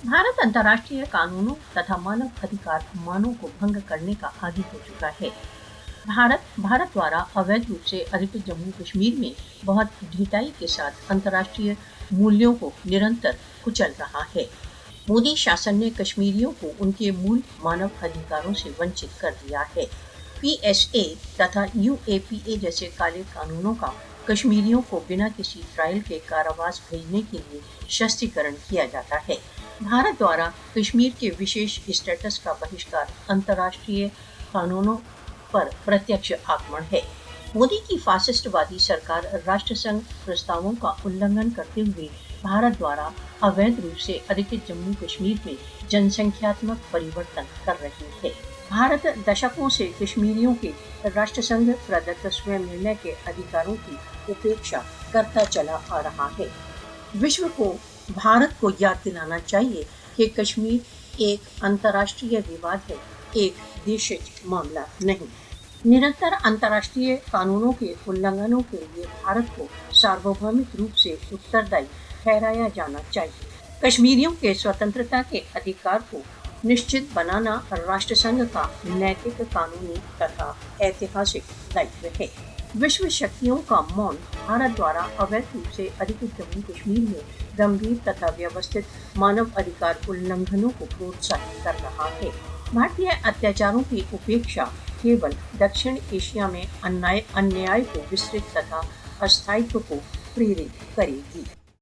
भारत अंतर्राष्ट्रीय कानूनों तथा मानव अधिकार मानों को भंग करने का आदी हो चुका है। भारत द्वारा अवैध रूप से अधिकृत जम्मू कश्मीर में बहुत ढिठाई के साथ अंतर्राष्ट्रीय मूल्यों को निरंतर कुचल रहा है। मोदी शासन ने कश्मीरियों को उनके मूल मानव अधिकारों से वंचित कर दिया है। पीएसए तथा यूएपीए जैसे काले कानूनों का कश्मीरियों को बिना किसी ट्रायल के कारावास भेजने के लिए सशस्त्रीकरण किया जाता है। भारत द्वारा कश्मीर के विशेष स्टेटस का बहिष्कार अंतर्राष्ट्रीय कानूनों पर प्रत्यक्ष आक्रमण है। मोदी की फासिस्टवादी सरकार राष्ट्रसंघ प्रस्तावों का उल्लंघन करते हुए भारत द्वारा अवैध रूप से अधिकृत जम्मू कश्मीर में जनसंख्यात्मक परिवर्तन कर रही है। भारत दशकों से कश्मीरियों के राष्ट्रसंघ प्रदत्त स्वयं निर्णय के अधिकारों की उपेक्षा करता चला आ रहा है। विश्व को भारत को याद दिलाना चाहिए कि कश्मीर एक अंतर्राष्ट्रीय विवाद है, एक देशिज मामला नहीं। निरंतर अंतर्राष्ट्रीय कानूनों के उल्लंघनों के लिए भारत को सार्वभौमिक रूप से उत्तरदायी ठहराया जाना चाहिए। कश्मीरियों के स्वतंत्रता के अधिकार को निश्चित बनाना राष्ट्रसंघ का नैतिक, कानूनी तथा ऐतिहासिक दायित्व है। विश्व शक्तियों का मौन भारत द्वारा अवैध रूप से अधिकृत जम्मू कश्मीर में गंभीर तथा व्यवस्थित मानव अधिकार उल्लंघनों को प्रोत्साहित कर रहा है। भारतीय अत्याचारों की उपेक्षा केवल दक्षिण एशिया में अन्याय को विस्तृत तथा अस्थायित्व को प्रेरित करेगी।